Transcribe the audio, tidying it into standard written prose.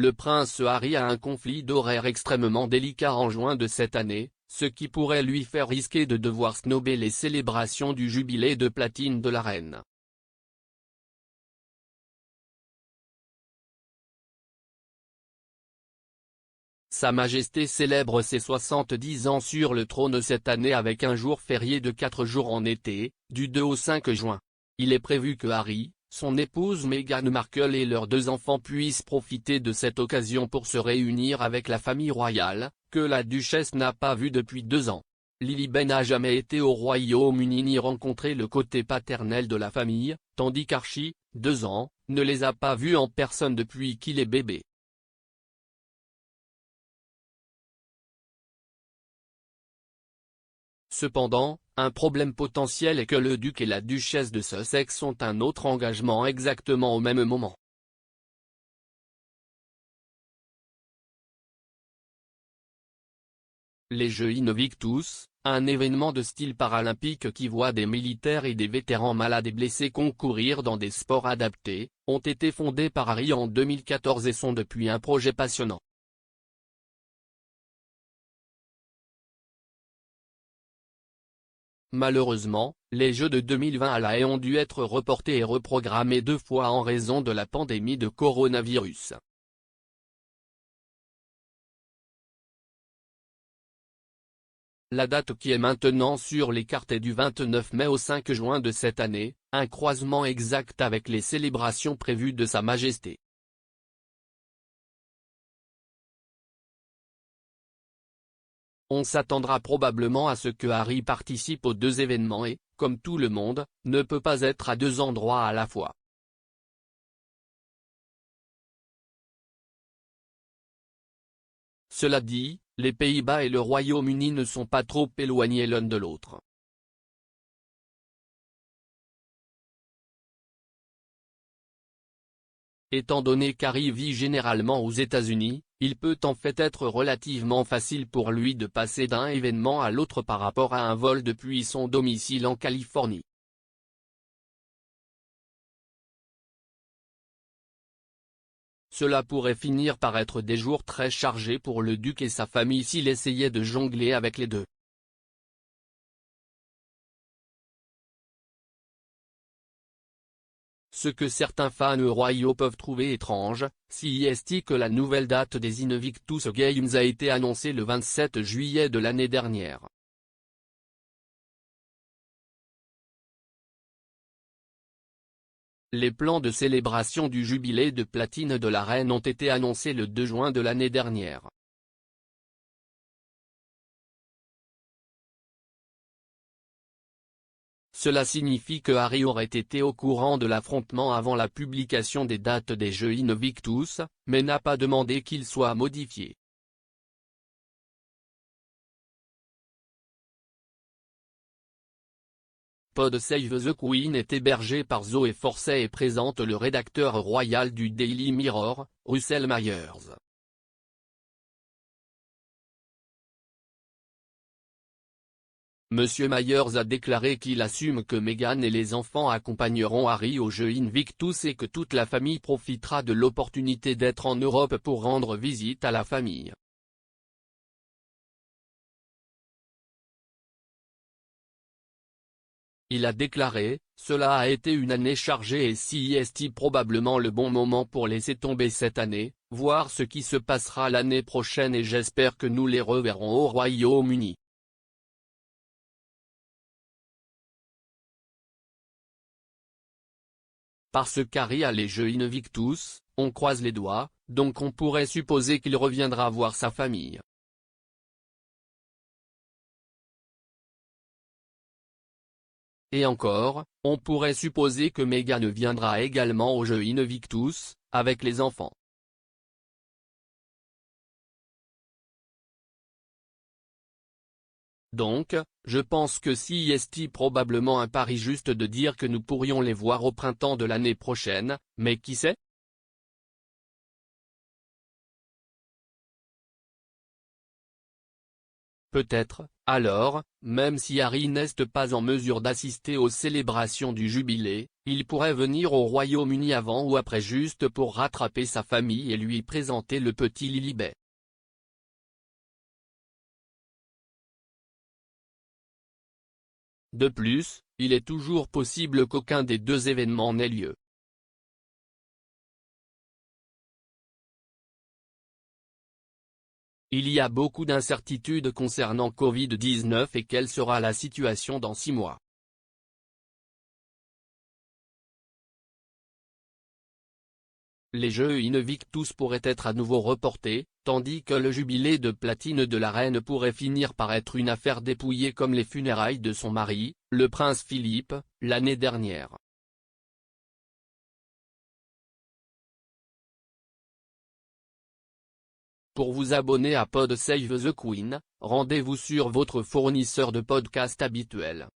le prince Harry a un conflit d'horaire extrêmement délicat en juin de cette année, ce qui pourrait lui faire risquer de devoir snober les célébrations du jubilé de platine de la reine. Sa Majesté célèbre ses 70 ans sur le trône cette année avec un jour férié de 4 jours en été, du 2 au 5 juin. Il est prévu que Harry, son épouse Meghan Markle et leurs 2 enfants puissent profiter de cette occasion pour se réunir avec la famille royale, que la duchesse n'a pas vue depuis 2 ans. Lily n'a jamais été au Royaume-Uni ni rencontré le côté paternel de la famille, tandis qu'Archie, 2 ans, ne les a pas vus en personne depuis qu'il est bébé. Cependant, un problème potentiel est que le duc et la duchesse de Sussex ont un autre engagement exactement au même moment. Les Jeux Invictus, un événement de style paralympique qui voit des militaires et des vétérans malades et blessés concourir dans des sports adaptés, ont été fondés par Harry en 2014 et sont depuis un projet passionnant. Malheureusement, les Jeux de 2020 à La Haye ont dû être reportés et reprogrammés 2 fois en raison de la pandémie de coronavirus. La date qui est maintenant sur les cartes est du 29 mai au 5 juin de cette année, un croisement exact avec les célébrations prévues de Sa Majesté. On s'attendra probablement à ce que Harry participe aux 2 événements et, comme tout le monde, ne peut pas être à 2 endroits à la fois. Cela dit, les Pays-Bas et le Royaume-Uni ne sont pas trop éloignés l'un de l'autre. Étant donné qu'Harry vit généralement aux États-Unis, il peut en fait être relativement facile pour lui de passer d'un événement à l'autre par rapport à un vol depuis son domicile en Californie. Cela pourrait finir par être des jours très chargés pour le duc et sa famille s'il essayait de jongler avec les 2. Ce que certains fans royaux peuvent trouver étrange, si est que la nouvelle date des Invictus Games a été annoncée le 27 juillet de l'année dernière. Les plans de célébration du jubilé de platine de la reine ont été annoncés le 2 juin de l'année dernière. Cela signifie que Harry aurait été au courant de l'affrontement avant la publication des dates des Jeux Invictus, mais n'a pas demandé qu'ils soient modifiés. Pod Save the Queen est hébergé par Zoé Forcey et présente le rédacteur royal du Daily Mirror, Russell Myers. Monsieur Myers a déclaré qu'il assume que Meghan et les enfants accompagneront Harry aux Jeux Invictus et que toute la famille profitera de l'opportunité d'être en Europe pour rendre visite à la famille. Il a déclaré, « Cela a été une année chargée et si est probablement le bon moment pour laisser tomber cette année, voir ce qui se passera l'année prochaine et j'espère que nous les reverrons au Royaume-Uni. » Parce qu'Harry a les Jeux Invictus, on croise les doigts, donc on pourrait supposer qu'il reviendra voir sa famille. Et encore, on pourrait supposer que Meghan viendra également aux Jeux Invictus, avec les enfants. Donc, je pense que si est probablement un pari juste de dire que nous pourrions les voir au printemps de l'année prochaine, mais qui sait? Peut-être, alors, même si Harry n'est pas en mesure d'assister aux célébrations du jubilé, il pourrait venir au Royaume-Uni avant ou après juste pour rattraper sa famille et lui présenter le petit Lilibet. De plus, il est toujours possible qu'aucun des deux événements n'ait lieu. Il y a beaucoup d'incertitudes concernant Covid-19 et quelle sera la situation dans 6 mois. Les Jeux Invictus pourraient être à nouveau reportés, tandis que le jubilé de platine de la reine pourrait finir par être une affaire dépouillée comme les funérailles de son mari, le prince Philippe, l'année dernière. Pour vous abonner à Pod Save the Queen, rendez-vous sur votre fournisseur de podcast habituel.